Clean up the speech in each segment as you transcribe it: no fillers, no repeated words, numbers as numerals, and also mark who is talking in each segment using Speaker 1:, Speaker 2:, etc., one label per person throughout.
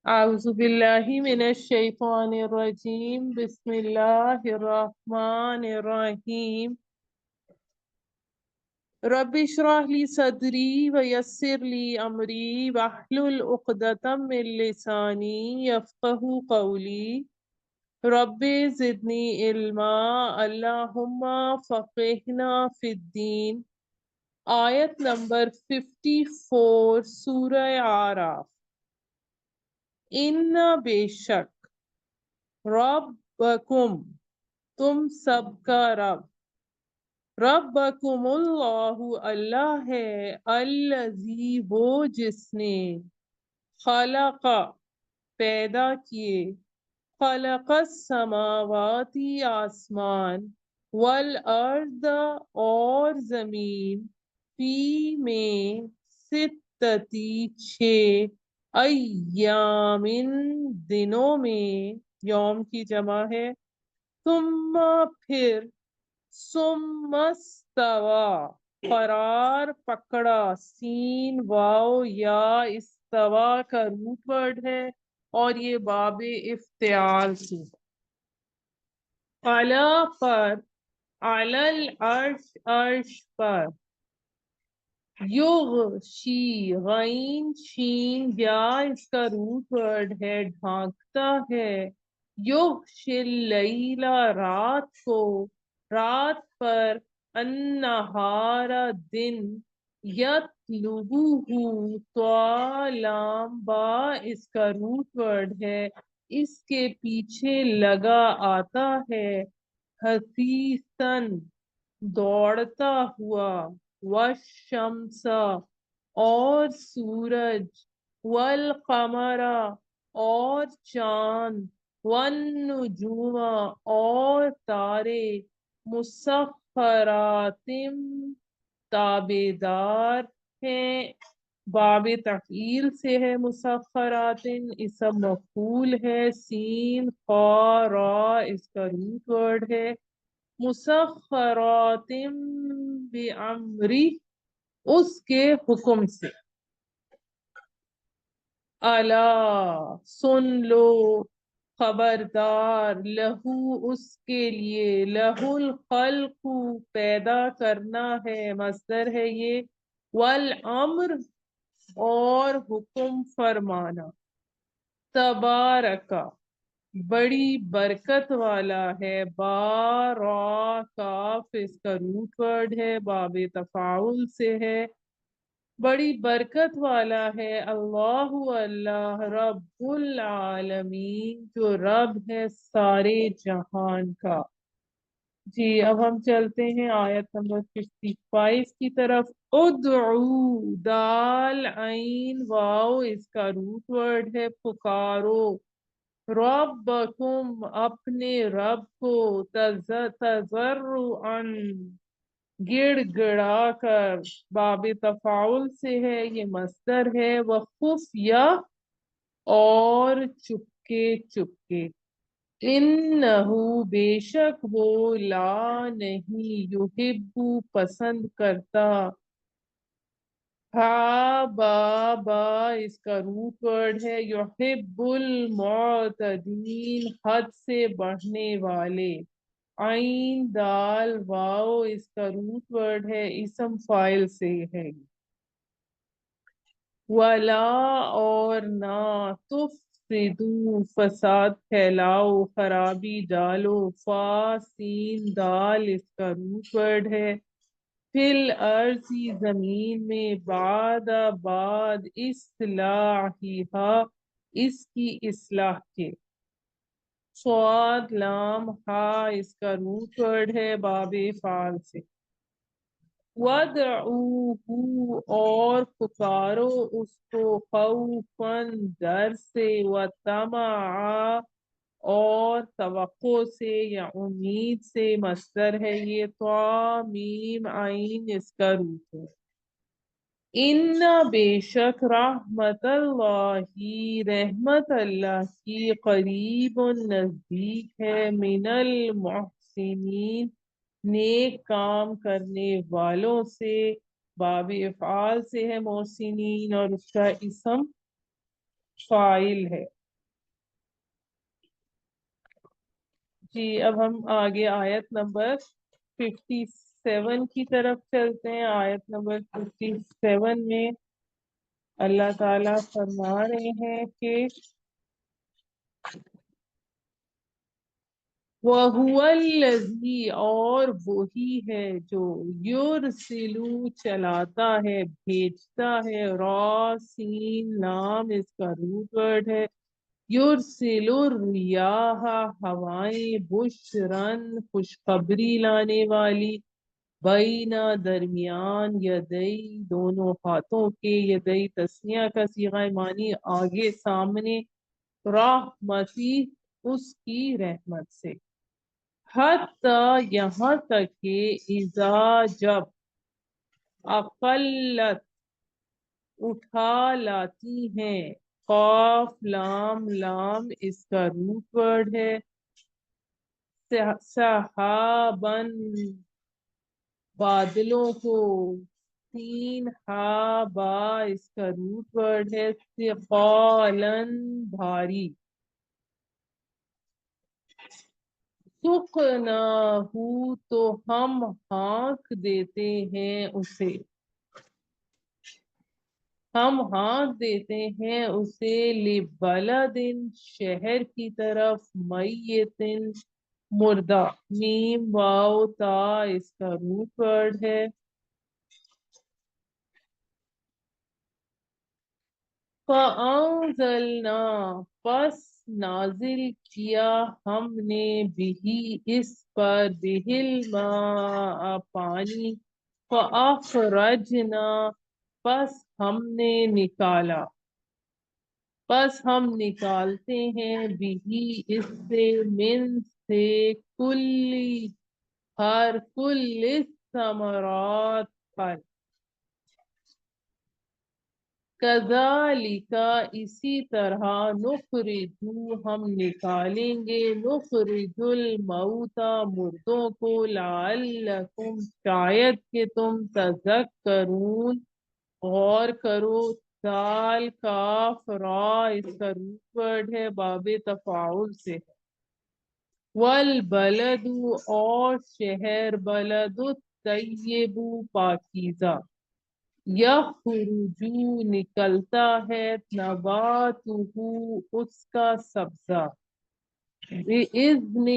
Speaker 1: أعوذ بالله من الشيطان الرجيم بسم الله الرحمن الرحيم رب اشرح لي صدري ويسر لي أمري واحلل عقدة من لساني يفقه قولي رب زدني علما اللهم فقهنا في الدين آیت نمبر 54 سورہ آراف ان بے شک ربکم تم سب کا ربکم اللہ اللہ ہے الذی وہ جس نے خلق پیدا کیے خلق السماواتی آسمان والارض اور زمین فی میں ستتی 6 ایامن دنوں میں یوم کی جمع ہے ثم پھر ثم استوى قرار پکڑا سین واو یا استوا کا روٹ ورڈ ہے اور یہ باب افتعال سے علا پر علل عرش عرش پر یغشی غین شین یا اس کا روٹ ورڈ ہے ڈھانکتا ہے یغشی اللیل رات کو رات پر النہار دن یطلبہ طالام با اس کا روٹ ورڈ ہے اس کے پیچھے لگا آتا ہے حثیثاً دوڑتا ہوا والشمس اور سورج والقمر اور چاند والنجوم اور تارے مسخرات تابیدار ہیں باب تفعیل سے ہے مسخرات اسم مفعول ہے سین خا را اس کا روٹ ورڈ ہے مسخرات بامری اس کے حکم سے الا سن لو خبردار لہو اس کے لیے لہو الخلق پیدا کرنا ہے مصدر ہے یہ والامر اور حکم فرمانا تبارکا بڑی برکت والا ہے بارا کاف اس کا روٹ ورڈ ہے باب تفاعل سے ہے بڑی برکت والا ہے اللہ اللہ رب العالمین جو رب ہے سارے جہان کا جی اب ہم چلتے ہیں آیت نمبر 55 کی طرف ادعو دال عین واو اس کا روٹ ورڈ ہے پکارو ربکم اپنے رب کو تضرعا گڑ گڑا کر باب تفاعل سے ہے یہ مصدر ہے وخفیہ اور چپکے چپکے انہو بے شک وہ لا نہیں یحب پسند کرتا ہا با اس کا روٹ ورڈ ہے یحب المعتدین حد سے بڑھنے والے عین دال واو اس کا روٹ ورڈ ہے اسم فاعل سے ہے ولا اور نہ تفسدو فساد پھیلاؤ خرابی ڈالو فا سین دال اس کا روٹ ورڈ ہے فل ارضی زمین میں بعد اصلاحیہا اس کی اصلاح کے صاد لام ہا اس کا روٹ ورڈ ہے باب فعال سے وَادْعُوهُ اور پکارو اس کو خوفاً ڈر سے وَطَمَعًا اور توقع سے یا امید سے مصدر ہے یہ طا میم عین اس کا روٹ ہے ان بے شک رحمت اللہ رحمت اللہ کی قریب نزدیک ہے من المحسنین نیک کام کرنے والوں سے باب افعال سے ہے محسنین اور اس کا اسم فاعل ہے جی اب ہم آگے آیت نمبر 57 کی طرف چلتے ہیں۔ آیت نمبر 57 میں اللہ تعالیٰ فرما رہے ہیں کہ وَهُوَ الَّذِي، اور وہی ہے جو یرسلو چلاتا ہے، بھیجتا ہے، را سین لام اس کا روٹ ورڈ ہے، یرسل الریاح ہوائیں، بشرن خوشخبری لانے والی، بینا درمیان، یدئی دونوں ہاتھوں کے، یدئی تسنیہ کا صیغہ معنی آگے سامنے، رحمتی اس کی رحمت سے، حتی یہاں تک کہ اذا جب اقلت اٹھا لاتی ہیں، قاف لام لام اس کا روٹ ورڈ ہے، صحابن بادلوں کو، تین ہا با اس کا روٹ ورڈ ہے، ثقالن بھاری، سقناہ تو ہم ہانک دیتے ہیں اسے، ہم ہانک دیتے ہیں اسے، لبلدن شہر کی طرف، میتن مردہ، میم واو تا اس کا روٹ ورڈ ہے، فَأَنزَلْنَا پس نازل کیا ہم نے، بِہِ اس پر، بِہِ الماء پانی، فَأَخْرَجْنَا پس ہم نے نکالا، پس ہم نکالتے ہیں، بِہِ اس سے، من سے، کلی ہر، کل ثمرات پر، کذالک اسی طرح، نخرج ہم نکالیں گے، نخرج الموتى مردوں کو، لعلکم شاید کہ تم، تذکرون غور کرو، دال کاف را اس کا روٹ ورڈ ہے، باب تفاعل سے ہے، والبلد اور شہر، بلد الطیب پاکیزہ، یخرجو نکلتا ہے، نباتہ اس کا سبزہ، بِإِذْنِ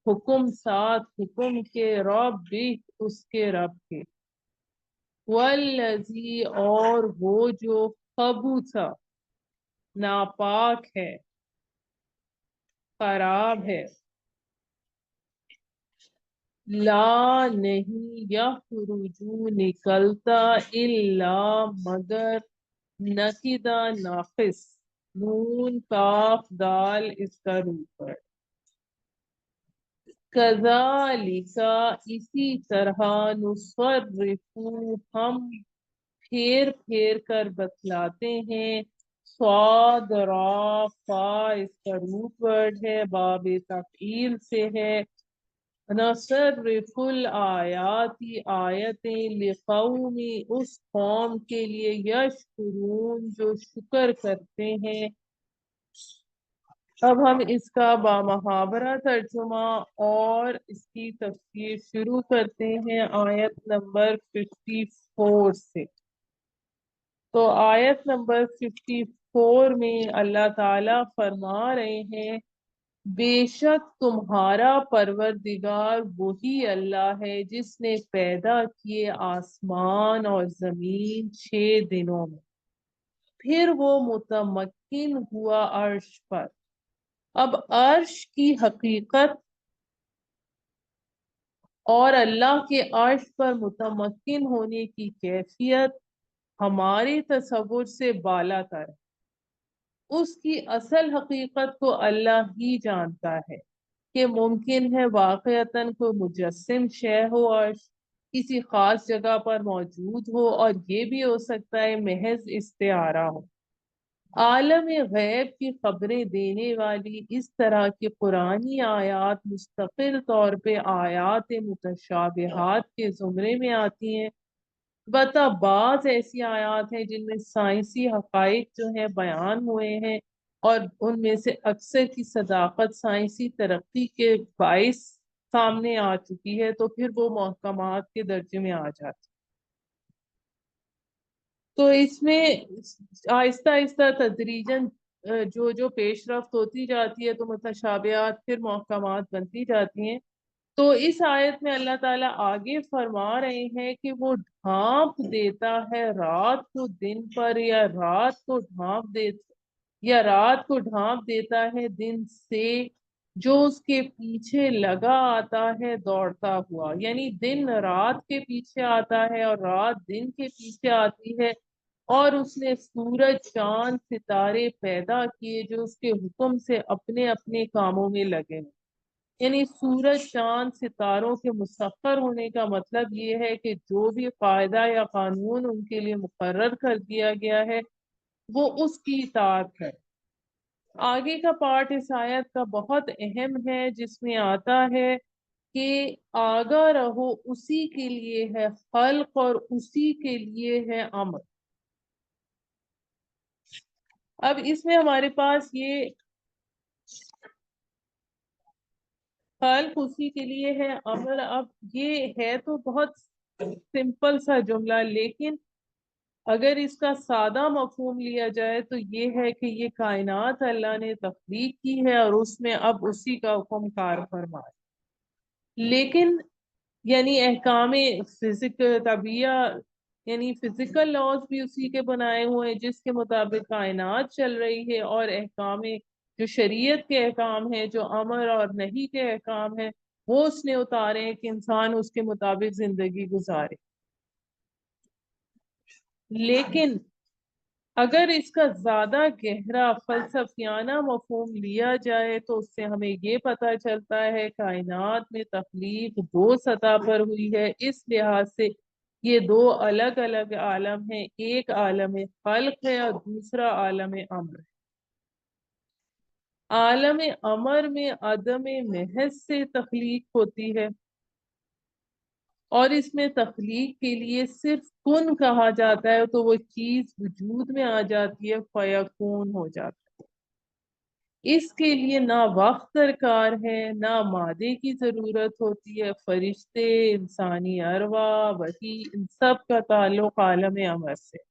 Speaker 1: حکم ساتھ، حکم کے، رب اس کے رب کے، والذی اور وہ جو، خبث ناپاک ہے، خراب ہے، لا نہیں، یخرجو نکلتا، الا مگر، نکدہ ناقص، نون کاف دال اس کا روٹ ہے، کذالک اسی طرح، نصرف ہم پھیر پھیر کر بتلاتے ہیں، صاد را فا اس کا روٹ ورڈ ہے، باب تفعیل سے ہے، نصرف الآیات آیتیں، لقوم اس قوم کے لیے، یشکرون جو شکر کرتے ہیں۔ اب ہم اس کا بامحاورہ ترجمہ اور اس کی تفسیر شروع کرتے ہیں آیت نمبر 54 سے۔ تو آیت نمبر 54 میں اللہ تعالیٰ فرما رہے ہیں، بے شک تمہارا پروردگار وہی اللہ ہے جس نے پیدا کیے آسمان اور زمین 6 دنوں میں، پھر وہ متمکن ہوا عرش پر۔ اب عرش کی حقیقت اور اللہ کے عرش پر متمکن ہونے کی کیفیت ہمارے تصور سے بالا تر ہے، اس کی اصل حقیقت کو اللہ ہی جانتا ہے، کہ ممکن ہے واقعتاً کوئی مجسم شے ہو، عرش کسی خاص جگہ پر موجود ہو، اور یہ بھی ہو سکتا ہے محض استعارہ ہو۔ عالم غیب کی خبریں دینے والی اس طرح کی قرآنی آیات مستقل طور پہ آیات متشابہات کے زمرے میں آتی ہیں، البتہ بعض ایسی آیات ہیں جن میں سائنسی حقائق جو ہیں بیان ہوئے ہیں، اور ان میں سے اکثر کی صداقت سائنسی ترقی کے باعث سامنے آ چکی ہے، تو پھر وہ محکمات کے درجے میں آ جاتی۔ تو اس میں آہستہ آہستہ تدریجاً جو جو پیش رفت ہوتی جاتی ہے تو متشابہات پھر محکمات بنتی جاتی ہیں۔ تو اس آیت میں اللہ تعالیٰ آگے فرما رہے ہیں کہ وہ ڈھانپ دیتا ہے رات کو دن پر، یا رات کو ڈھانپ دیتا ہے دن سے، جو اس کے پیچھے لگا آتا ہے دوڑتا ہوا، یعنی دن رات کے پیچھے آتا ہے اور رات دن کے پیچھے آتی ہے۔ اور اس نے سورج چاند ستارے پیدا کیے جو اس کے حکم سے اپنے اپنے کاموں میں لگے ہیں۔ یعنی سورج چاند ستاروں کے مسخر ہونے کا مطلب یہ ہے کہ جو بھی قاعدہ یا قانون ان کے لیے مقرر کر دیا گیا ہے وہ اس کی اطاعت ہے۔ آگے کا پارٹ اس آیت کا بہت اہم ہے، جس میں آتا ہے کہ آگاہ رہو، اسی کے لیے ہے خلق اور اسی کے لیے ہے امر۔ اب اس میں ہمارے پاس یہ خلق اسی کے لیے ہے امر، اب یہ ہے تو بہت سمپل سا جملہ، لیکن اگر اس کا سادہ مفہوم لیا جائے تو یہ ہے کہ یہ کائنات اللہ نے تخلیق کی ہے اور اس میں اب اسی کا حکم کار فرما ہے۔ لیکن یعنی احکام طبیعہ، یعنی فزیکل لاز بھی اسی کے بنائے ہوئے ہیں جس کے مطابق کائنات چل رہی ہے، اور احکام جو شریعت کے احکام ہیں، جو امر اور نہیں کے احکام ہیں، وہ اس نے اتارے ہیں کہ انسان اس کے مطابق زندگی گزارے۔ لیکن اگر اس کا زیادہ گہرا فلسفیانہ مفہوم لیا جائے تو اس سے ہمیں یہ پتہ چلتا ہے کائنات میں تخلیق دو سطح پر ہوئی ہے، اس لحاظ سے یہ دو الگ الگ عالم ہیں، ایک عالم خلق ہے اور دوسرا عالم امر ہے۔ عالم امر میں عدم محض سے تخلیق ہوتی ہے، اور اس میں تخلیق کے لیے صرف کن کہا جاتا ہے تو وہ چیز وجود میں آ جاتی ہے، فیکون ہو جاتا ہے۔ اس کے لیے نہ وقت درکار ہے، نہ مادے کی ضرورت ہوتی ہے۔ فرشتے، انسانی ارواح، وحی، ان سب کا تعلق عالم امر سے،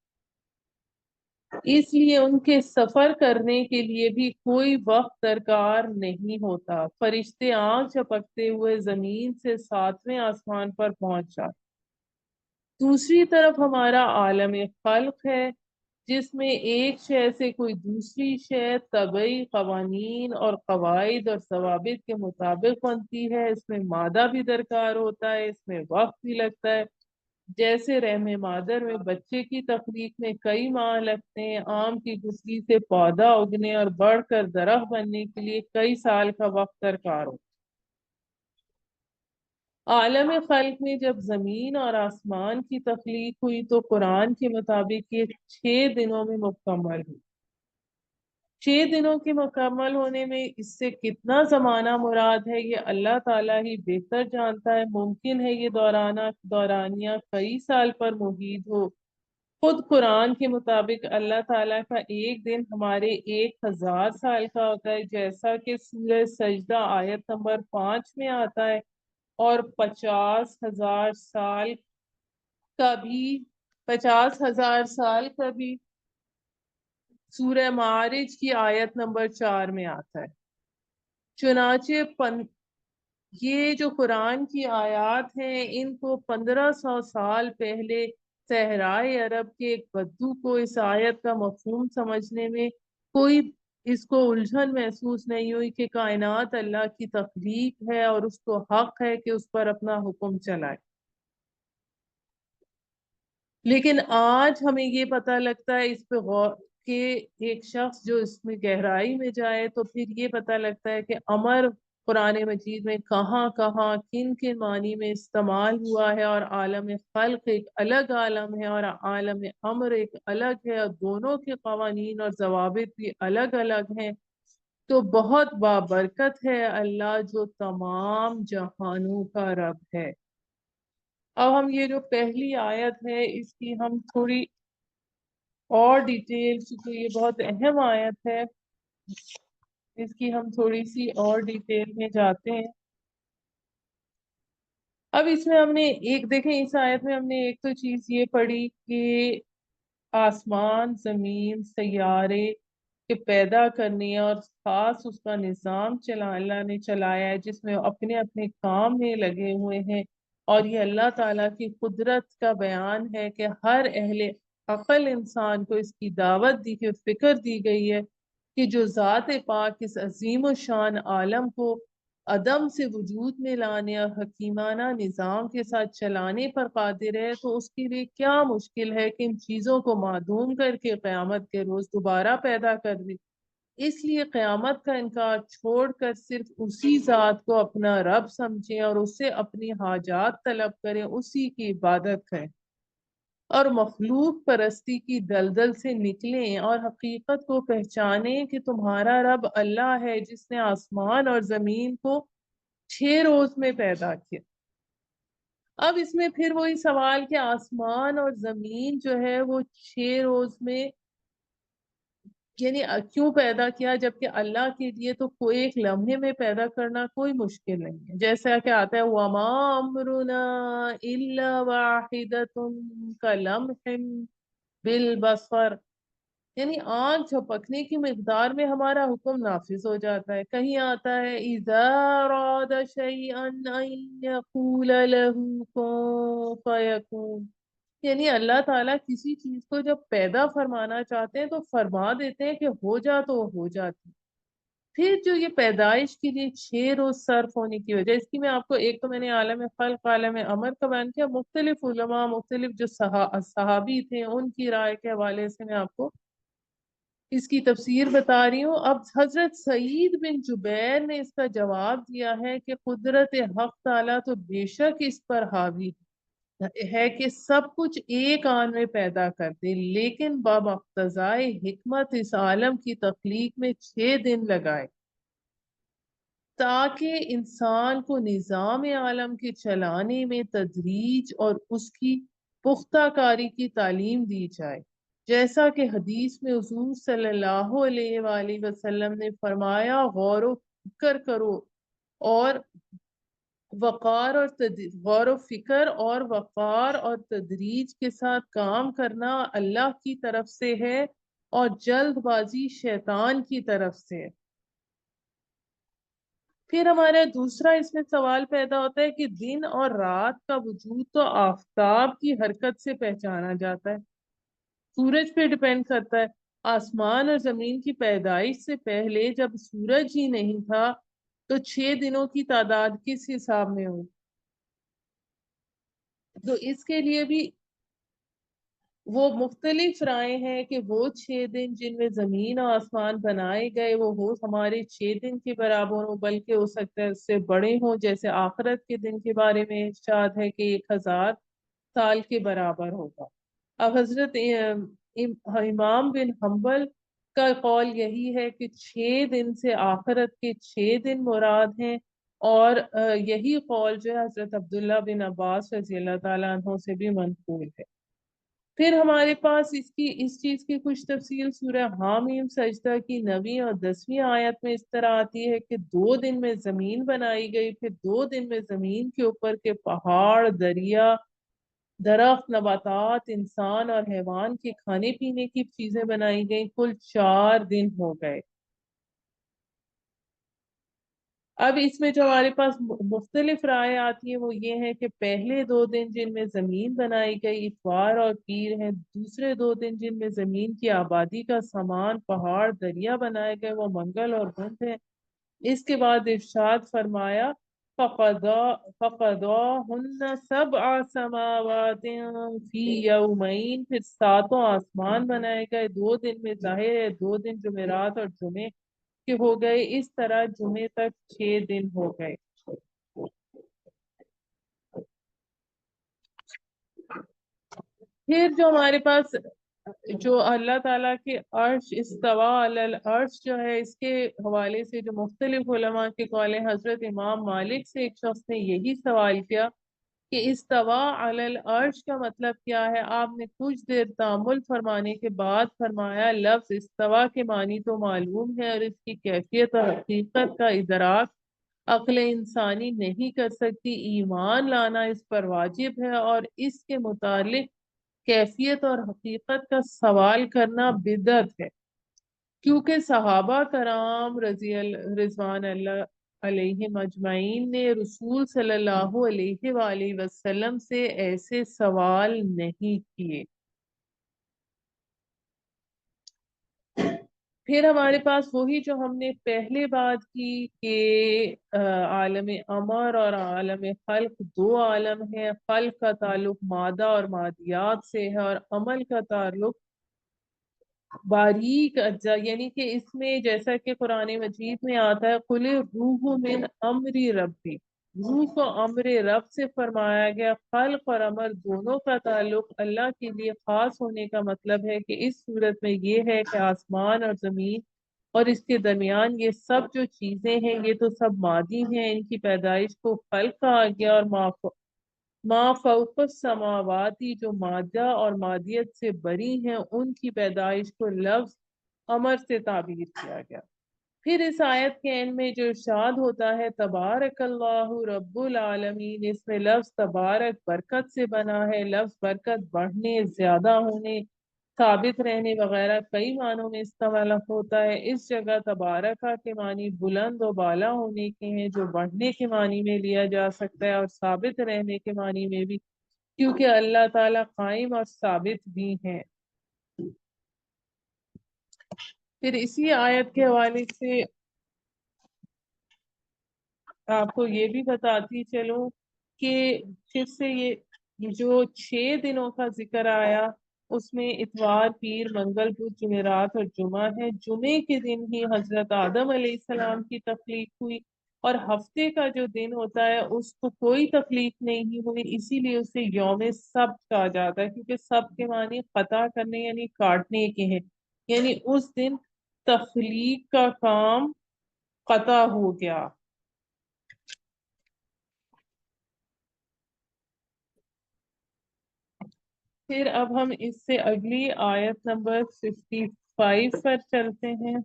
Speaker 1: اس لیے ان کے سفر کرنے کے لیے بھی کوئی وقت درکار نہیں ہوتا۔ فرشتے آنکھ جھپکتے ہوئے زمین سے 7ویں آسمان پر پہنچ جاتے۔ دوسری طرف ہمارا عالم خلق ہے، جس میں ایک شے سے کوئی دوسری شے طبعی قوانین اور قواعد اور ضوابط کے مطابق بنتی ہے۔ اس میں مادہ بھی درکار ہوتا ہے، اس میں وقت بھی لگتا ہے۔ جیسے رحم مادر میں بچے کی تخلیق میں کئی ماہ لگتے ہیں، آم کی گٹلی سے پودا اگنے اور بڑھ کر درخت بننے کے لیے کئی سال کا وقت درکار ہوتا ہے۔ عالم خلق میں جب زمین اور آسمان کی تخلیق ہوئی تو قرآن کے مطابق یہ 6 دنوں میں مکمل ہوئی۔ 6 دنوں کے مکمل ہونے میں اس سے کتنا زمانہ مراد ہے یہ اللہ تعالیٰ ہی بہتر جانتا ہے۔ ممکن ہے یہ دورانیہ کئی سال پر محیط ہو۔ خود قرآن کے مطابق اللہ تعالیٰ کا ایک دن ہمارے 1000 سال کا ہوتا ہے، جیسا کہ سورہ سجدہ آیت نمبر 5 میں آتا ہے، اور 50,000 سال کا بھی 50,000 سال کا بھی سورہ معارج کی آیت نمبر 4 میں آتا ہے۔ چنانچہ یہ جو قرآن کی آیات ہیں ان کو 1500 سال پہلے صحرائے عرب کے ایک بدو کو اس آیت کا مفہوم سمجھنے میں کوئی اس کو الجھن محسوس نہیں ہوئی کہ کائنات اللہ کی تخلیق ہے اور اس کو حق ہے کہ اس پر اپنا حکم چلائے۔ لیکن آج ہمیں یہ پتہ لگتا ہے اس پہ غور کہ ایک شخص جو اس میں گہرائی میں جائے تو پھر یہ پتہ لگتا ہے کہ امر قرآن مجید میں کہاں کہاں کن کن معنی میں استعمال ہوا ہے، اور عالم خلق ایک الگ عالم ہے اور عالم امر ایک الگ ہے، اور دونوں کے قوانین اور ضوابط بھی الگ الگ ہیں۔ تو بہت بابرکت ہے اللہ جو تمام جہانوں کا رب ہے۔ اب ہم یہ جو پہلی آیت ہے اس کی ہم تھوڑی اور ڈیٹیل، چونکہ یہ بہت اہم آیت ہے، اس کی ہم تھوڑی سی اور ڈیٹیل میں جاتے ہیں. اب اس میں ہم نے ایک دیکھیں، اس آیت میں ہم نے ایک تو چیز یہ پڑھی کہ آسمان، زمین، سیارے کے پیدا کرنے اور خاص اس کا نظام اللہ نے چلایا ہے، جس میں اپنے اپنے کام میں لگے ہوئے ہیں. اور یہ اللہ تعالیٰ کی قدرت کا بیان ہے کہ ہر اہل عقل انسان کو اس کی دعوت دی کہ فکر دی گئی ہے کہ جو ذات پاک اس عظیم و شان عالم کو عدم سے وجود میں لانے اور حکیمانہ نظام کے ساتھ چلانے پر قادر ہے، تو اس کے لیے کیا مشکل ہے کہ ان چیزوں کو معدوم کر کے قیامت کے روز دوبارہ پیدا کر دے. اس لیے قیامت کا انکار چھوڑ کر صرف اسی ذات کو اپنا رب سمجھیں اور اسے اپنی حاجات طلب کریں، اسی کی عبادت کریں اور مخلوق پرستی کی دلدل سے نکلیں اور حقیقت کو پہچانیں کہ تمہارا رب اللہ ہے جس نے آسمان اور زمین کو 6 روز میں پیدا کیا. اب اس میں پھر وہی سوال کہ آسمان اور زمین جو ہے وہ 6 روز میں یعنی کیوں پیدا کیا، جبکہ اللہ کے لیے تو کوئی ایک لمحے میں پیدا کرنا کوئی مشکل نہیں ہے. جیسا کہ آتا ہے وَمَا أَمْرُنَا إِلَّا وَاحِدَةٌ كَلَمْحٍ بِالْبَصَرِ، یعنی آنکھ جھپکنے کی مقدار میں ہمارا حکم نافذ ہو جاتا ہے. کہیں آتا ہے اِذَا أَرَادَ شَيْئًا أَن يَقُولَ لَهُ كُن فَيَكُونُ، یعنی اللہ تعالیٰ کسی چیز کو جب پیدا فرمانا چاہتے ہیں تو فرما دیتے ہیں کہ ہو جا تو وہ ہو جاتی. پھر جو یہ پیدائش کے لیے 6 روز صرف ہونے کی وجہ، اس کی میں آپ کو ایک تو میں نے عالم خلق عالم امر کا بیان کیا، مختلف علماء مختلف جو صحابی تھے ان کی رائے کے حوالے سے میں آپ کو اس کی تفسیر بتا رہی ہوں. اب حضرت سعید بن جبیر نے اس کا جواب دیا ہے کہ قدرت حق تعالیٰ تو بے شک اس پر حاوی ہے کہ سب کچھ ایک آن میں پیدا کر دے، لیکن بمقتضائے حکمت اس عالم کی تخلیق میں 6 دن لگائے تاکہ انسان کو نظام عالم کے چلانے میں تدریج اور اس کی پختہ کاری کی تعلیم دی جائے، جیسا کہ حدیث میں حضور صلی اللہ علیہ وآلہ وسلم نے فرمایا غور و فکر کرو اور غور و فکر اور وقار اور تدریج کے ساتھ کام کرنا اللہ کی طرف سے ہے اور جلد بازی شیطان کی طرف سے ہے. پھر ہمارا دوسرا اس میں سوال پیدا ہوتا ہے کہ دن اور رات کا وجود تو آفتاب کی حرکت سے پہچانا جاتا ہے، سورج پہ ڈپینڈ کرتا ہے. آسمان اور زمین کی پیدائش سے پہلے جب سورج ہی نہیں تھا تو 6 دنوں کی تعداد کس حساب میں ہوئی؟ تو اس کے لیے بھی وہ مختلف رائے ہیں کہ وہ 6 دن جن میں زمین اور آسمان بنائے گئے وہ ہو ہمارے 6 دن کے برابر ہوں، بلکہ ہو سکتا ہے اس سے بڑے ہوں، جیسے آخرت کے دن کے بارے میں ارشاد ہے کہ 1000 سال کے برابر ہوگا. اب حضرت امام بن حنبل کا قول یہی ہے کہ 6 دن سے آخرت کے 6 دن مراد ہیں، اور یہی قول جو ہے حضرت عبداللہ بن عباس رضی اللہ تعالیٰ عنہ سے بھی منقول ہے. پھر ہمارے پاس اس چیز کی کچھ تفصیل سورہ حامیم سجدہ کی 9ویں اور 10ویں آیت میں اس طرح آتی ہے کہ 2 دن میں زمین بنائی گئی، پھر 2 دن میں زمین کے اوپر کے پہاڑ، دریا، درخت، نباتات، انسان اور حیوان کے کھانے پینے کی چیزیں بنائی گئیں، کل 4 دن ہو گئے. اب اس میں جو ہمارے پاس مختلف رائے آتی ہیں وہ یہ ہے کہ پہلے 2 دن جن میں زمین بنائی گئی اتوار اور پیر ہیں، دوسرے 2 دن جن میں زمین کی آبادی کا سامان، پہاڑ، دریا بنائے گئے وہ منگل اور بدھ ہیں. اس کے بعد ارشاد فرمایا فَقَضَاهُنَّ سَبْعَ سَمَاوَاتٍ فِي يَوْمَيْنِ، پھر 7 آسمان بنائے گئے 2 دن میں، ظاہر ہے 2 دن جمعرات اور جمعے کے ہو گئے، اس طرح جمعے تک 6 دن ہو گئے. پھر جو ہمارے پاس جو اللہ تعالیٰ کے عرش استوا علی العرش جو ہے، اس کے حوالے سے جو مختلف علماء کے قول ہیں، حضرت امام مالک سے ایک شخص نے یہی سوال کیا کہ استوا علی العرش کا مطلب کیا ہے؟ آپ نے کچھ دیر تامل فرمانے کے بعد فرمایا لفظ استوا کے معنی تو معلوم ہے اور اس کی کیفیت اور حقیقت کا ادراک عقل انسانی نہیں کر سکتی، ایمان لانا اس پر واجب ہے اور اس کے متعلق کیفیت اور حقیقت کا سوال کرنا بدعت ہے، کیونکہ صحابہ کرام رضوان اللہ علیہ مجمعین نے رسول صلی اللہ علیہ وآلہ وسلم سے ایسے سوال نہیں کیے۔ پھر ہمارے پاس وہی جو ہم نے پہلے بات کی کہ عالم امر اور عالم خلق دو عالم ہے، خلق کا تعلق مادہ اور مادیات سے ہے اور عمل کا تعلق باریک اجزا، یعنی کہ اس میں جیسا کہ قرآن مجید میں آتا ہے قل روح من امری ربی، روح کو امر رب سے فرمایا گیا۔ خلق اور امر دونوں کا تعلق اللہ کے لیے خاص ہونے کا مطلب ہے کہ اس صورت میں یہ ہے کہ آسمان اور زمین اور اس کے درمیان یہ سب جو چیزیں ہیں یہ تو سب مادی ہیں، ان کی پیدائش کو خلق کہا گیا، اور ما فوق السماواتی جو مادہ اور مادیت سے بری ہیں ان کی پیدائش کو لفظ امر سے تعبیر کیا گیا۔ پھر اس آیت کے اینڈ میں جو ارشاد ہوتا ہے تبارک اللہ رب العالمین، اس میں لفظ تبارک برکت سے بنا ہے، لفظ برکت بڑھنے، زیادہ ہونے، ثابت رہنے وغیرہ کئی معنوں میں استعمال ہوتا ہے۔ اس جگہ تبارکہ کے معنی بلند و بالا ہونے کے ہیں جو بڑھنے کے معنی میں لیا جا سکتا ہے اور ثابت رہنے کے معنی میں بھی، کیونکہ اللہ تعالیٰ قائم اور ثابت بھی ہیں۔ پھر اسی آیت کے حوالے سے آپ کو یہ بھی بتاتی چلوں کہ پھر سے یہ جو 6 دنوں کا ذکر آیا اس میں اتوار، پیر، منگل، بدھ، جمعرات اور جمعہ ہے۔ جمعے کے دن ہی حضرت آدم علیہ السلام کی تخلیق ہوئی اور ہفتے کا جو دن ہوتا ہے اس کو کوئی تخلیق نہیں ہوئی، اسی لیے اسے یوم سبت کہا جاتا ہے، کیونکہ سبت کے معنی قطع کرنے یعنی کاٹنے کے ہیں، یعنی اس دن تخلیق کا کام قطع ہو گیا۔ پھر اب ہم اس سے اگلی آیت نمبر 55 پر چلتے ہیں۔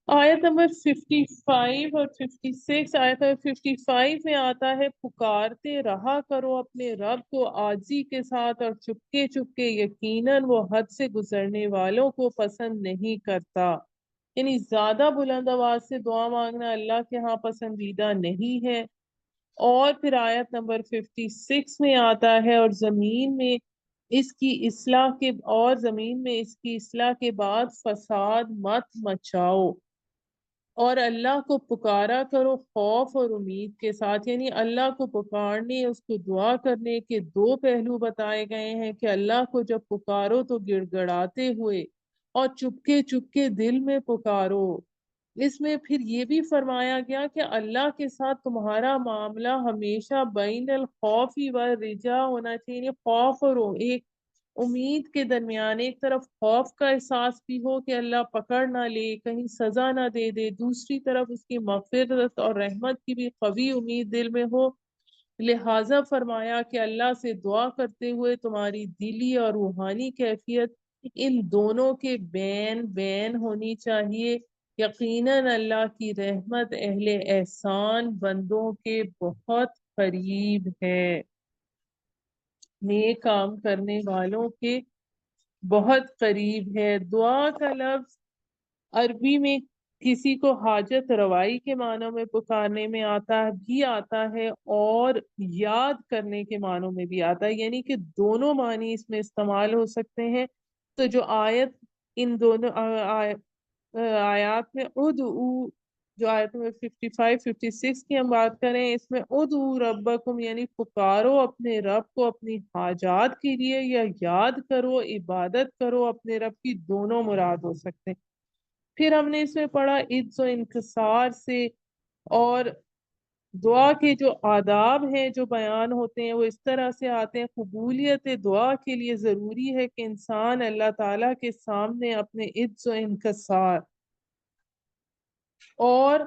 Speaker 1: آیت نمبر 55 اور 56، آیت نمبر 55 میں آتا ہے پکارتے رہا کرو اپنے رب کو عاجزی کے ساتھ اور چپکے چپکے، یقیناً وہ حد سے گزرنے والوں کو پسند نہیں کرتا، یعنی زیادہ بلند آواز سے دعا مانگنا اللہ کے ہاں پسندیدہ نہیں ہے۔ اور پھر آیت نمبر 56 میں آتا ہے اور زمین میں اس کی اصلاح کے بعد فساد مت مچاؤ اور اللہ کو پکارا کرو خوف اور امید کے ساتھ، یعنی اللہ کو پکارنے، اس کو دعا کرنے کے دو پہلو بتائے گئے ہیں کہ اللہ کو جب پکارو تو گڑ گڑاتے ہوئے اور چپکے چپکے دل میں پکارو۔ اس میں پھر یہ بھی فرمایا گیا کہ اللہ کے ساتھ تمہارا معاملہ ہمیشہ بین الخوف و رجا ہونا چاہیے، خوف اور ایک امید کے درمیان، ایک طرف خوف کا احساس بھی ہو کہ اللہ پکڑ نہ لے، کہیں سزا نہ دے دے، دوسری طرف اس کی مغفرت اور رحمت کی بھی قوی امید دل میں ہو۔ لہٰذا فرمایا کہ اللہ سے دعا کرتے ہوئے تمہاری دلی اور روحانی کیفیت ان دونوں کے بین بین ہونی چاہیے۔ یقیناً اللہ کی رحمت اہل احسان بندوں کے بہت قریب ہے، نیک کام کرنے والوں کے بہت قریب ہے۔ دعا کا لفظ عربی میں کسی کو حاجت روائی کے معنوں میں پکارنے میں آتا ہے اور یاد کرنے کے معنوں میں بھی آتا ہے، یعنی کہ دونوں معنی اس میں استعمال ہو سکتے ہیں۔ تو جو آیت ان دونوں آیات میں ادعو، جو آیت میں 55 56 کی ہم بات کریں، اس میں ادعو ربکم یعنی پکارو اپنے رب کو اپنی حاجات کے لیے، یا یاد کرو عبادت کرو اپنے رب کی، دونوں مراد ہو سکتے ہیں۔ پھر ہم نے اس میں پڑھا عجز و انکسار سے، اور دعا کے جو آداب ہیں جو بیان ہوتے ہیں وہ اس طرح سے آتے ہیں۔ قبولیت دعا کے لیے ضروری ہے کہ انسان اللہ تعالیٰ کے سامنے اپنے عجز و انکسار اور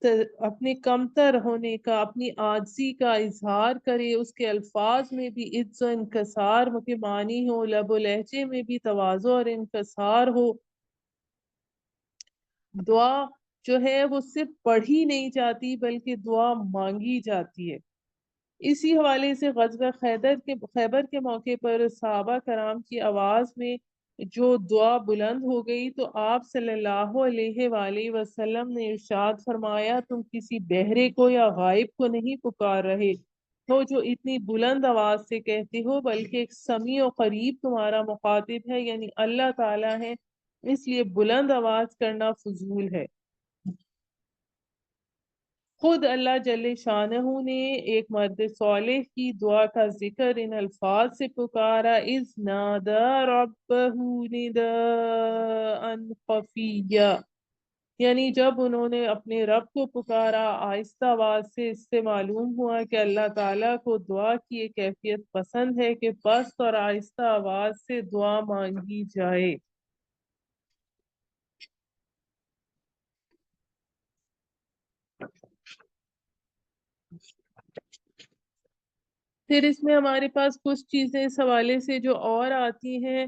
Speaker 1: اپنے کمتر ہونے کا، اپنی عاجزی کا اظہار کرے، اس کے الفاظ میں بھی عز و انکسار کے معنی ہو، لب و لہجے میں بھی تواضع اور انکسار ہو۔ دعا جو ہے وہ صرف پڑھی نہیں جاتی بلکہ دعا مانگی جاتی ہے۔ اسی حوالے سے غزوہ خیبر کے موقع پر صحابہ کرام کی آواز میں جو دعا بلند ہو گئی تو آپ صلی اللہ علیہ وآلہ وسلم نے ارشاد فرمایا، تم کسی بہرے کو یا غائب کو نہیں پکار رہے ہو جو اتنی بلند آواز سے کہتے ہو، بلکہ ایک سمیع و قریب تمہارا مخاطب ہے، یعنی اللہ تعالیٰ ہے، اس لیے بلند آواز کرنا فضول ہے۔ خود اللہ جل شانہ نے ایک مرد صالح کی دعا کا ذکر ان الفاظ سے پکارا، اذ نادى ربه نداء خفیا، یعنی جب انہوں نے اپنے رب کو پکارا آہستہ آواز سے۔ اس سے معلوم ہوا کہ اللہ تعالیٰ کو دعا کی ایک کیفیت پسند ہے کہ پست اور آہستہ آواز سے دعا مانگی جائے۔ پھر اس میں ہمارے پاس کچھ چیزیں اس حوالے سے جو اور آتی ہیں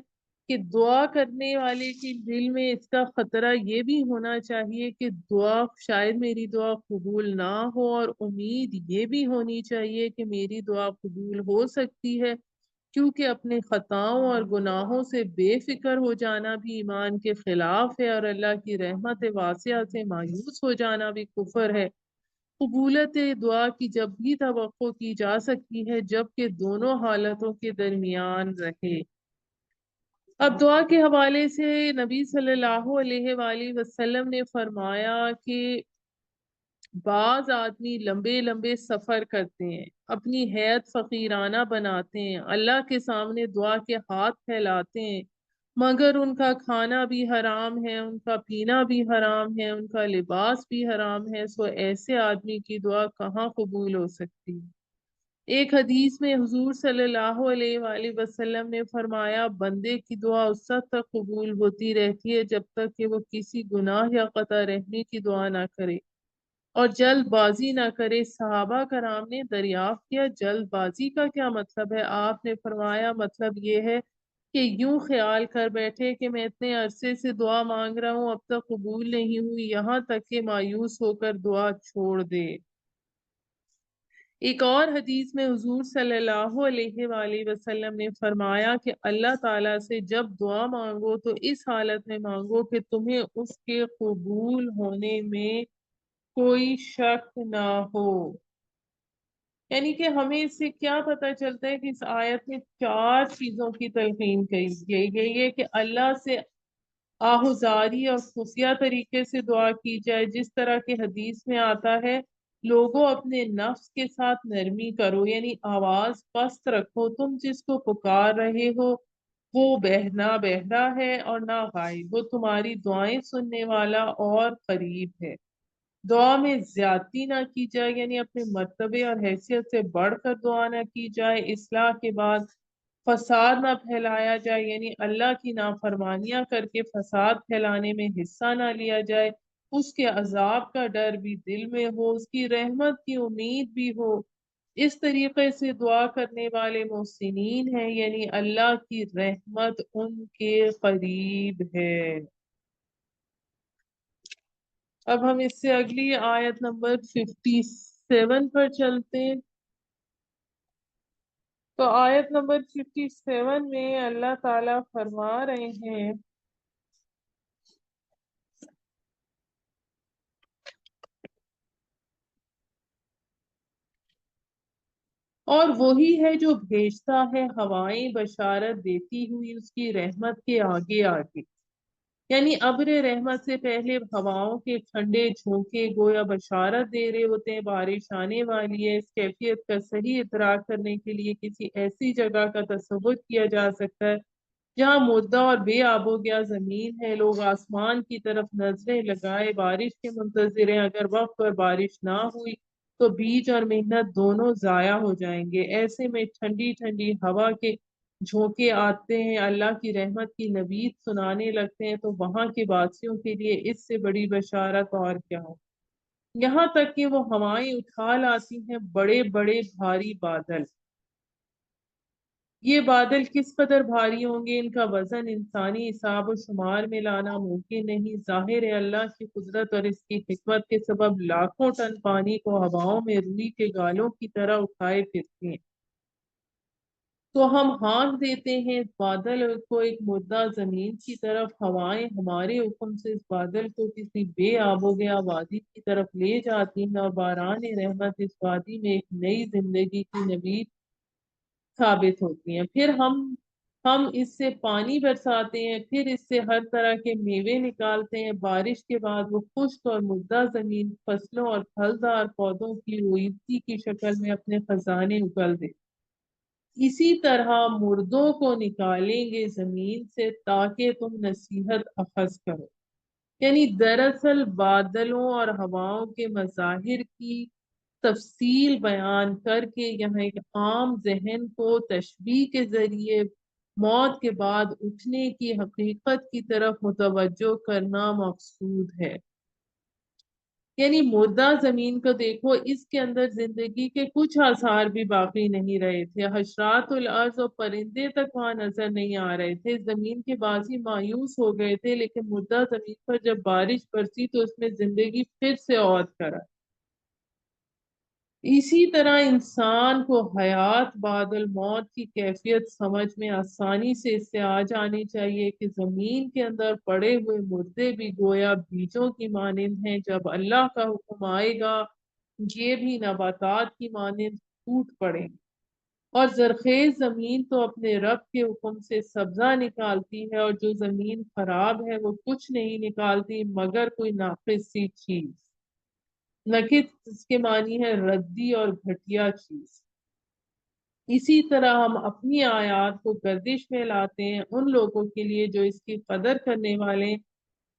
Speaker 1: کہ دعا کرنے والے کے دل میں اس کا خطرہ یہ بھی ہونا چاہیے کہ دعا شاید میری دعا قبول نہ ہو، اور امید یہ بھی ہونی چاہیے کہ میری دعا قبول ہو سکتی ہے، کیونکہ اپنے خطاؤں اور گناہوں سے بے فکر ہو جانا بھی ایمان کے خلاف ہے، اور اللہ کی رحمت واسعہ سے مایوس ہو جانا بھی کفر ہے۔ قبولت دعا کی جب بھی توقع کی جا سکتی ہے جبکہ دونوں حالتوں کے درمیان رہے۔ اب دعا کے حوالے سے نبی صلی اللہ علیہ وآلہ وسلم نے فرمایا کہ بعض آدمی لمبے لمبے سفر کرتے ہیں، اپنی حیث فقیرانہ بناتے ہیں، اللہ کے سامنے دعا کے ہاتھ پھیلاتے ہیں، مگر ان کا کھانا بھی حرام ہے، ان کا پینا بھی حرام ہے، ان کا لباس بھی حرام ہے، سو ایسے آدمی کی دعا کہاں قبول ہو سکتی ہے؟ ایک حدیث میں حضور صلی اللہ علیہ وآلہ وسلم نے فرمایا، بندے کی دعا اس وقت تک قبول ہوتی رہتی ہے جب تک کہ وہ کسی گناہ یا قطع رحمی کی دعا نہ کرے اور جلد بازی نہ کرے۔ صحابہ کرام نے دریافت کیا، جلد بازی کا کیا مطلب ہے؟ آپ نے فرمایا، مطلب یہ ہے کہ یوں خیال کر بیٹھے کہ میں اتنے عرصے سے دعا مانگ رہا ہوں اب تک قبول نہیں ہوئی، یہاں تک کہ مایوس ہو کر دعا چھوڑ دے۔ ایک اور حدیث میں حضور صلی اللہ علیہ وآلہ وسلم نے فرمایا کہ اللہ تعالیٰ سے جب دعا مانگو تو اس حالت میں مانگو کہ تمہیں اس کے قبول ہونے میں کوئی شک نہ ہو۔ یعنی کہ ہمیں اس سے کیا پتہ چلتا ہے کہ اس آیت میں 4 چیزوں کی تلقین کی گئی ہے کہ اللہ سے آہوزاری اور خفیہ طریقے سے دعا کی جائے، جس طرح کے حدیث میں آتا ہے، لوگوں اپنے نفس کے ساتھ نرمی کرو، یعنی آواز پست رکھو، تم جس کو پکار رہے ہو وہ نہ بہرا ہے اور نہ غائب، وہ تمہاری دعائیں سننے والا اور قریب ہے۔ دعا میں زیادتی نہ کی جائے، یعنی اپنے مرتبے اور حیثیت سے بڑھ کر دعا نہ کی جائے، اصلاح کے بعد فساد نہ پھیلایا جائے، یعنی اللہ کی نافرمانیاں کر کے فساد پھیلانے میں حصہ نہ لیا جائے، اس کے عذاب کا ڈر بھی دل میں ہو، اس کی رحمت کی امید بھی ہو۔ اس طریقے سے دعا کرنے والے محسنین ہیں، یعنی اللہ کی رحمت ان کے قریب ہے۔ اب ہم اس سے اگلی آیت نمبر 57 پر چلتے ہیں۔ تو آیت نمبر 57 میں اللہ تعالیٰ فرما رہے ہیں، اور وہی ہے جو بھیجتا ہے ہوائیں بشارت دیتی ہوئی اس کی رحمت کے آگے آگے، یعنی ابر رحمت سے پہلے ہواؤں کے ٹھنڈے جھونکے گویا بشارت دے رہے ہوتے ہیں بارش آنے والی ہے۔ اس کیفیت کا صحیح ادراک کرنے کے لیے کسی ایسی جگہ کا تصور کیا جا سکتا ہے جہاں مردہ اور بے آب و گیا زمین ہے، لوگ آسمان کی طرف نظریں لگائے بارش کے منتظر ہیں، اگر وقت پر بارش نہ ہوئی تو بیج اور محنت دونوں ضائع ہو جائیں گے۔ ایسے میں ٹھنڈی ٹھنڈی ہوا کے جھونکے آتے ہیں، اللہ کی رحمت کی نوید سنانے لگتے ہیں، تو وہاں کے واسیوں کے لیے اس سے بڑی بشارت اور کیا ہو۔ یہاں تک کہ وہ ہوائیں اٹھا لاتی ہیں بڑے بڑے بھاری بادل۔ یہ بادل کس قدر بھاری ہوں گے، ان کا وزن انسانی حساب و شمار میں لانا ممکن نہیں۔ ظاہر ہے اللہ کی قدرت اور اس کی حکمت کے سبب لاکھوں ٹن پانی کو ہواؤں میں روئی کے گالوں کی طرح اٹھائے پھرتے ہیں۔ تو ہم ہانک دیتے ہیں اس بادل کو ایک مردہ زمین کی طرف، ہوائیں ہمارے حکم سے اس بادل کو کسی بے آب و گیا وادی کی طرف لے جاتی ہیں، اور باران رحمت اس وادی میں ایک نئی زندگی کی نوید ثابت ہوتی ہیں۔ پھر ہم اس سے پانی برساتے ہیں، پھر اس سے ہر طرح کے میوے نکالتے ہیں۔ بارش کے بعد وہ خشک اور مردہ زمین فصلوں اور پھلدار پودوں کی روئیدگی کی شکل میں اپنے خزانے اگل دیتی۔ اسی طرح مردوں کو نکالیں گے زمین سے تاکہ تم نصیحت اخذ کرو۔ یعنی دراصل بادلوں اور ہواؤں کے مظاہر کی تفصیل بیان کر کے یہاں ایک عام ذہن کو تشبیہ کے ذریعے موت کے بعد اٹھنے کی حقیقت کی طرف متوجہ کرنا مقصود ہے۔ یعنی مردہ زمین کو دیکھو، اس کے اندر زندگی کے کچھ آثار بھی باقی نہیں رہے تھے، حشرات الارض اور پرندے تک وہاں نظر نہیں آ رہے تھے، زمین کے بازی مایوس ہو گئے تھے، لیکن مردہ زمین پر جب بارش برسی تو اس میں زندگی پھر سے عود کرا۔ اسی طرح انسان کو حیات بعد الموت کی کیفیت سمجھ میں آسانی سے اس سے آ جانی چاہیے کہ زمین کے اندر پڑے ہوئے مردے بھی گویا بیجوں کی مانند ہیں، جب اللہ کا حکم آئے گا یہ بھی نباتات کی مانند ٹوٹ پڑیں گے۔ اور زرخیز زمین تو اپنے رب کے حکم سے سبزہ نکالتی ہے، اور جو زمین خراب ہے وہ کچھ نہیں نکالتی مگر کوئی ناقص سی چیز۔ نکت اس کے معنی ہے ردی اور گھٹیا چیز۔ اسی طرح ہم اپنی آیات کو گردش میں لاتے ہیں ان لوگوں کے لیے جو اس کی قدر کرنے والے ہیں۔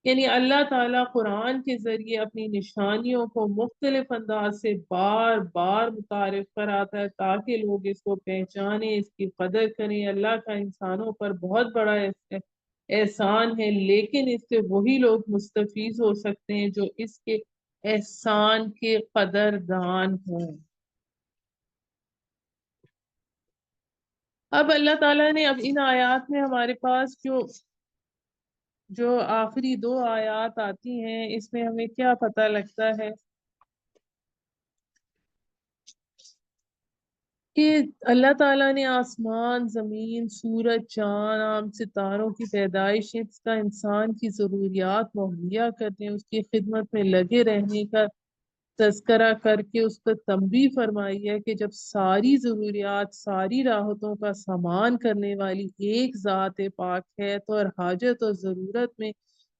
Speaker 1: یعنی اللہ تعالیٰ قرآن کے ذریعے اپنی نشانیوں کو مختلف انداز سے بار بار متعارف کراتا ہے تاکہ لوگ اس کو پہچانیں، اس کی قدر کریں۔ اللہ کا انسانوں پر بہت بڑا احسان ہے، لیکن اس سے وہی لوگ مستفیض ہو سکتے ہیں جو اس کے احسان کے قدردان ہوں۔ اب اللہ تعالیٰ نے ان آیات میں ہمارے پاس جو آخری دو آیات آتی ہیں اس میں ہمیں کیا پتہ لگتا ہے کہ اللہ تعالیٰ نے آسمان، زمین، سورج، چاند، عام ستاروں کی پیدائش، اس کا انسان کی ضروریات مہیا کرنے، اس کی خدمت میں لگے رہنے کا تذکرہ کر کے اس پر تنبیہ فرمائی ہے کہ جب ساری ضروریات، ساری راحتوں کا سامان کرنے والی ایک ذات پاک ہے تو ہر حاجت اور ضرورت میں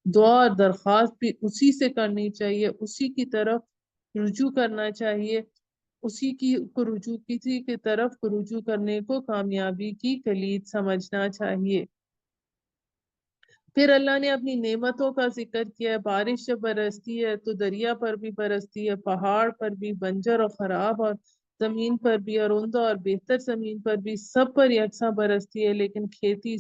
Speaker 1: دعا اور درخواست بھی اسی سے کرنی چاہیے، اسی کی طرف رجوع کرنا چاہیے، کسی کی طرف رجوع کرنے کو کامیابی کی کلید سمجھنا چاہیے۔ پھر اللہ نے اپنی نعمتوں کا ذکر کیا ہے، بارش جب برستی ہے تو دریا پر بھی برستی ہے، پہاڑ پر بھی، بنجر اور خراب اور زمین پر بھی، اور عمدہ اور بہتر زمین پر بھی، سب پر یکساں برستی ہے، لیکن کھیتی،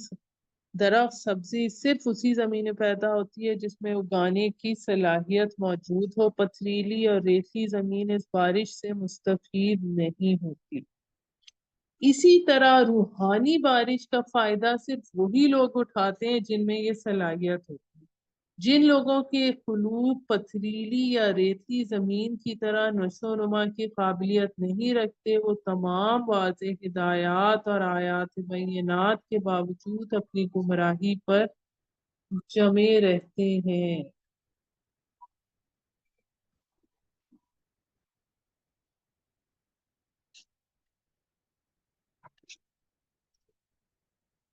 Speaker 1: درخت، سبزی صرف اسی زمین میں پیدا ہوتی ہے جس میں اگانے کی صلاحیت موجود ہو۔ پتھریلی اور ریتلی زمین اس بارش سے مستفید نہیں ہوتی۔ اسی طرح روحانی بارش کا فائدہ صرف وہی لوگ اٹھاتے ہیں جن میں یہ صلاحیت ہوتی ہے۔ جن لوگوں کے قلوب پتھریلی یا ریتلی زمین کی طرح نشو و نما کی قابلیت نہیں رکھتے، وہ تمام واضح ہدایات اور آیات بینات کے باوجود اپنی گمراہی پر جمے رہتے ہیں۔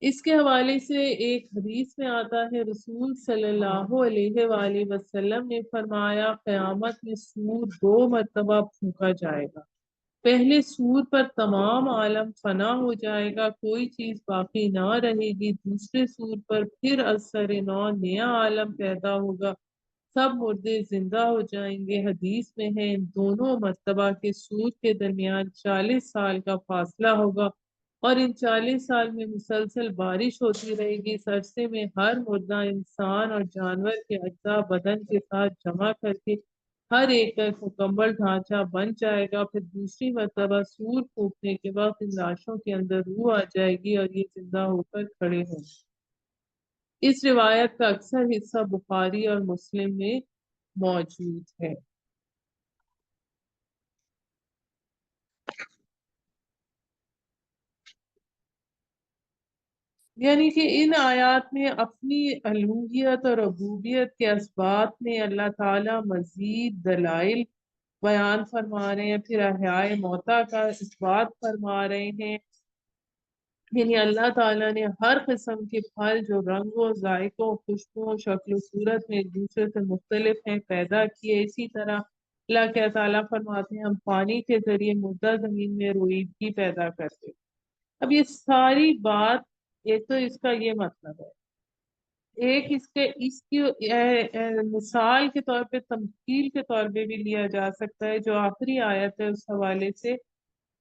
Speaker 1: اس کے حوالے سے ایک حدیث میں آتا ہے، رسول صلی اللہ علیہ وآلہ وسلم نے فرمایا قیامت میں سور 2 مرتبہ پھونکا جائے گا۔ پہلے سور پر تمام عالم فنا ہو جائے گا، کوئی چیز باقی نہ رہے گی۔ دوسرے سور پر پھر از سر نو نیا عالم پیدا ہوگا، سب مردے زندہ ہو جائیں گے۔ حدیث میں ہے ان دونوں مرتبہ کے سور کے درمیان 40 سال کا فاصلہ ہوگا، اور ان 40 سال میں مسلسل بارش ہوتی رہے گی۔ اس عرصے میں ہر مردہ انسان اور جانور کے اجزاء بدن کے ساتھ جمع کر کے ہر ایک کا ایک مکمل ڈھانچہ بن جائے گا، پھر دوسری مرتبہ سور پھونکنے کے بعد ان لاشوں کے اندر روح آ جائے گی اور یہ زندہ ہو کر کھڑے ہوں گے۔ اس روایت کا اکثر حصہ بخاری اور مسلم میں موجود ہے۔ یعنی کہ ان آیات میں اپنی الوہیت اور ربوبیت کے اسبات میں اللہ تعالی مزید دلائل بیان فرما رہے ہیں، پھر احیاء موتا کا اثبات فرما رہے ہیں۔ یعنی اللہ تعالیٰ نے ہر قسم کے پھل جو رنگوں، ذائقوں، خوشبو، شکل و صورت میں ایک دوسرے سے مختلف ہیں پیدا کیے۔ اسی طرح اللہ کے تعالیٰ فرماتے ہیں ہم پانی کے ذریعے مردہ زمین میں روئیدگی پیدا کرتے۔ اب یہ ساری بات، ایک تو اس کا یہ مطلب ہے، ایک اس کی مثال کے طور پہ، تمثیل کے طور پہ بھی لیا جا سکتا ہے جو آخری آیت ہے اس حوالے سے،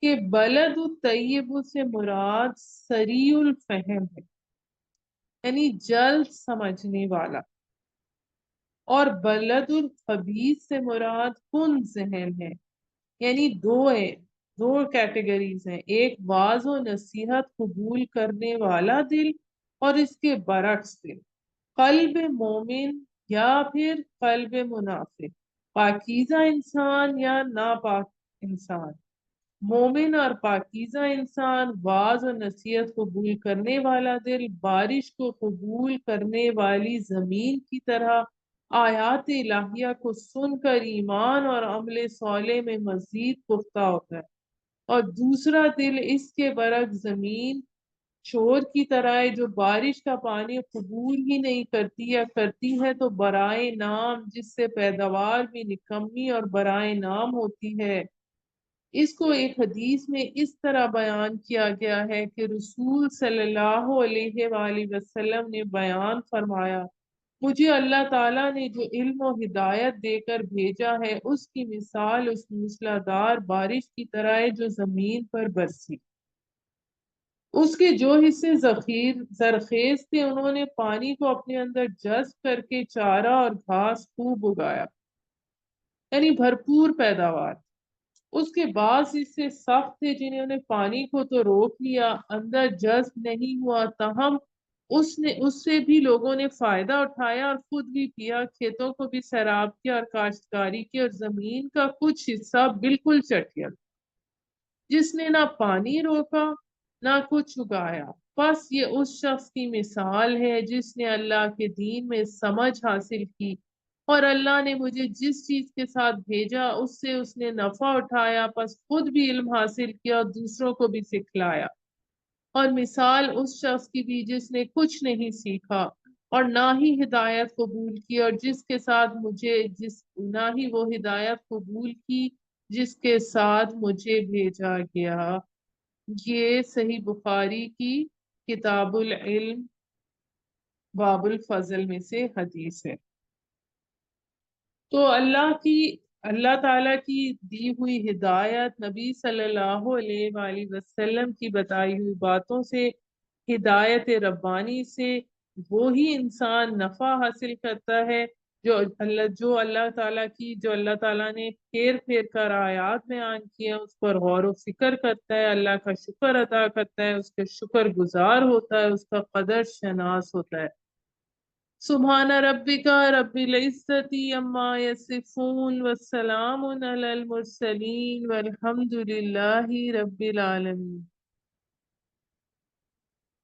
Speaker 1: کہ بلد الطیب سے مراد سریع الفہم ہے، یعنی جلد سمجھنے والا، اور بلد الخبیث سے مراد کن ذہن ہے۔ یعنی دو کیٹیگریز ہیں، ایک واعظ و نصیحت قبول کرنے والا دل اور اس کے برعکس دل، قلب مومن یا پھر قلب منافق، پاکیزہ انسان یا ناپاک انسان۔ مومن اور پاکیزہ انسان، واعظ و نصیحت قبول کرنے والا دل، بارش کو قبول کرنے والی زمین کی طرح آیات الہیہ کو سن کر ایمان اور عمل صالح میں مزید پختہ ہوتا ہے، اور دوسرا دل اس کے برعکس زمین چور کی طرح ہے جو بارش کا پانی قبول ہی نہیں کرتی، یا کرتی ہے تو برائے نام، جس سے پیداوار بھی نکمی اور برائے نام ہوتی ہے۔ اس کو ایک حدیث میں اس طرح بیان کیا گیا ہے کہ رسول صلی اللہ علیہ وآلہ وسلم نے بیان فرمایا، مجھے اللہ تعالیٰ نے جو علم و ہدایت دے کر بھیجا ہے اس کی مثال اس موسلادھار بارش کی طرح ہے جو زمین پر برسی۔ اس کے جو حصے زرخیز تھے انہوں نے پانی کو اپنے اندر جذب کر کے چارہ اور گھاس خوب اگایا، یعنی بھرپور پیداوار۔ اس کے بعد اس سے سخت تھے جنہوں نے پانی کو تو روک لیا، اندر جذب نہیں ہوا، تاہم اس سے بھی لوگوں نے فائدہ اٹھایا اور خود بھی پیا، کھیتوں کو بھی سیراب کیا اور کاشتکاری کی، اور زمین کا کچھ حصہ بالکل چٹ گیا جس نے نہ پانی روکا نہ کچھ اگایا۔ بس یہ اس شخص کی مثال ہے جس نے اللہ کے دین میں سمجھ حاصل کی، اور اللہ نے مجھے جس چیز کے ساتھ بھیجا اس سے اس نے نفع اٹھایا، پس خود بھی علم حاصل کیا اور دوسروں کو بھی سکھلایا۔ اور مثال اس شخص کی بھی جس نے کچھ نہیں سیکھا اور نہ ہی ہدایت قبول کی، اور جس کے ساتھ نہ ہی وہ ہدایت قبول کی جس کے ساتھ مجھے بھیجا گیا۔ یہ صحیح بخاری کی کتاب العلم باب الفضل میں سے حدیث ہے۔ تو اللہ تعالیٰ کی دی ہوئی ہدایت، نبی صلی اللہ علیہ وآلہ وسلم کی بتائی ہوئی باتوں سے، ہدایت ربانی سے وہی انسان نفع حاصل کرتا ہے جو اللہ تعالیٰ نے پھیر پھیر کر آیات بیان کیے اس پر غور و فکر کرتا ہے، اللہ کا شکر ادا کرتا ہے، اس کے شکر گزار ہوتا ہے، اس کا قدر شناس ہوتا ہے۔ سبحان ربک رب العزت عما یصفون والسلام علی المرسلین والحمد للہ رب العالمین۔